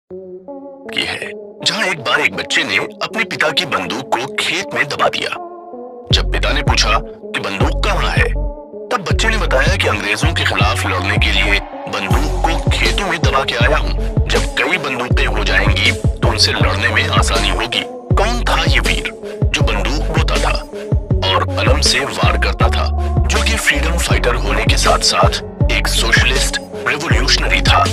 की है, जहां एक बार एक बच्चे ने अपने पिता की बंदूक को खेत में दबा दिया। जब पिता ने पूछा कि बंदूक कहाँ है, तब बच्चे ने बताया कि अंग्रेजों के खिलाफ लड़ने के लिए बंदूक को खेतों में दबा के आया हूँ। जब कई बंदूकें हो जाएंगी तो उनसे लड़ने में आसानी होगी। कौन था ये वीर जो बंदूक बोता था और कलम से वार करता था, जो कि फ्रीडम फाइटर होने के साथ साथ एक सोशलिस्ट रेवोल्यूशनरी था,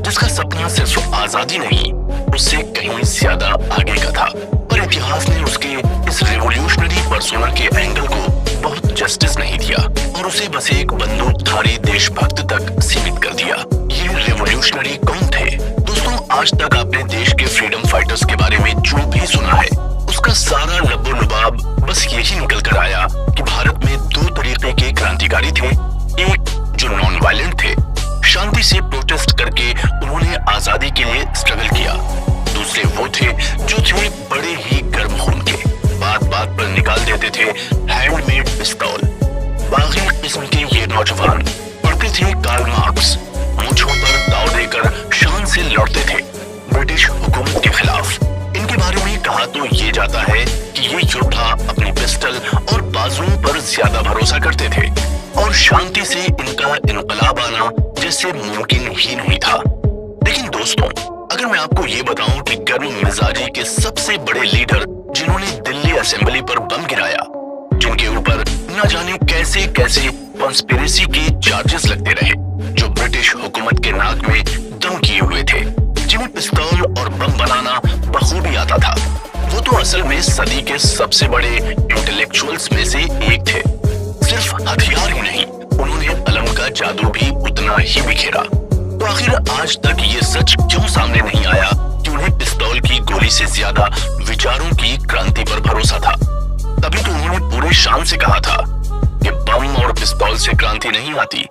जिसका सपना सिर्फ आजादी नहीं, उससे कहीं ज्यादा आगे का था। पर इतिहास ने उसके इस रेवोल्यूशनरी पर्सोना के एंगल को बहुत जस्टिस नहीं दिया और उसे बस एक बंदूकधारी देशभक्त तक सीमित कर दिया। ये रेवोल्यूशनरी कौन थे? दोस्तों, आज तक आपने देश के फ्रीडम फाइटर्स के बारे में जो भी सुना है, उसका सारा लबो लुबाब बस यही निकल कर आया कि भारत में दो तरीके के क्रांतिकारी थे। एक जो नॉन वायलेंट थे, शांति से प्रोटेस्ट करके उन्होंने आजादी के लिए स्ट्रगल किया। दूसरे वो थे जो थे बड़े ही गर्म खून के, बात बात पर निकाल देते थे हैंडमेड पिस्तौल। बागी किस्म के ये नौजवान पढ़ते थे कार्ल मार्क्स, मूंछों पर दाव देकर शान से लड़ते थे ब्रिटिश हुकूमत के खिलाफ। इनके बारे में कहा तो ये जाता है कि ये योद्धा अपनी पिस्टल और बाजुओं पर ज्यादा भरोसा करते थे और शांति से इनका इनकलाब आना जैसे मुमकिन ही नहीं था। लेकिन दोस्तों, अगर मैं आपको ये बताऊं कि गर्म मिजाजी के सबसे बड़े लीडर जिन्होंने दिल्ली असेंबली पर बम गिराया, जिनके ऊपर न जाने कैसे कैसे कॉन्स्पिरेसी के चार्जेस लगते रहे, जो ब्रिटिश हुकूमत के नाक में दम किए हुए थे, जिन्हें पिस्तौल और बम बनाना बखूबी आता था, वो तो असल में सदी के सबसे बड़े इंटेलेक्चुअल्स में से एक थे। सिर्फ हथियार ही नहीं, उन्होंने कलम का जादू भी उतना ही बिखेरा। तो आखिर आज तक ये सच क्यों सामने नहीं आया कि उन्हें पिस्तौल की गोली से ज्यादा विचारों की क्रांति पर भरोसा था? तभी तो उन्होंने पूरे शान से कहा था कि बम और पिस्तौल से क्रांति नहीं आती,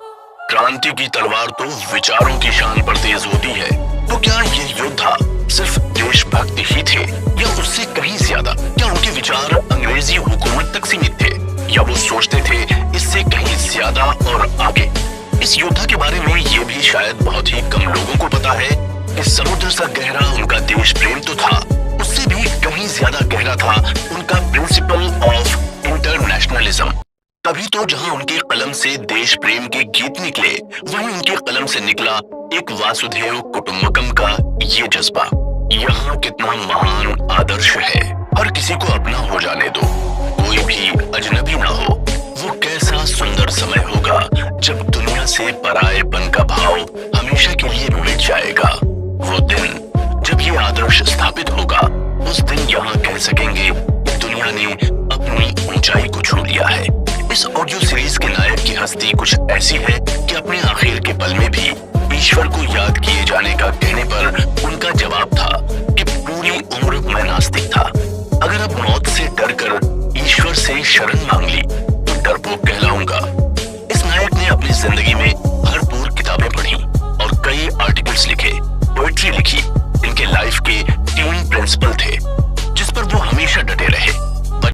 क्रांति की तलवार तो विचारों की शान पर तेज होती है। तो क्या ये योद्धा सिर्फ देशभक्त ही थे या उससे कहीं ज्यादा? क्या उनके विचार अंग्रेजी हुकूमत तक सीमित थे या वो सोचते थे इससे कहीं ज्यादा और आगे? इस योद्धा के बारे में ये भी शायद बहुत ही कम लोगों को पता है कि समुद्र सा गहरा उनका देश प्रेम तो था, उससे भी कहीं ज्यादा गहरा था उनका प्रिंसिपल ऑफ इंटरनेशनलिज्म। तभी तो जहां उनके कलम से देश प्रेम के गीत निकले, वहीं उनके कलम से निकला एक वासुदेव कुटुंबकम का ये जज्बा। यहाँ कितना महान आदर्श है, हर किसी को अपना हो जाने दो, कोई भी अजनबी ना हो। वो कैसा सुंदर समय होगा जब दुनिया से परायेपन का भाव हमेशा के लिए मिट जाएगा। वो दिन जब ये आदर्श स्थापित होगा, उस दिन यहाँ कह सकेंगे कि दुनिया ने अपनी ऊंचाई को छू लिया है। इस ऑडियो सीरीज के नायक की हस्ती कुछ ऐसी है कि अपने आखिर के पल में भी ईश्वर को याद किए जाने का कहने पर उनका जवाब था कि पूरी उम्र मैं नास्तिक था। अगर अब मौत से डर कर ईश्वर से शरण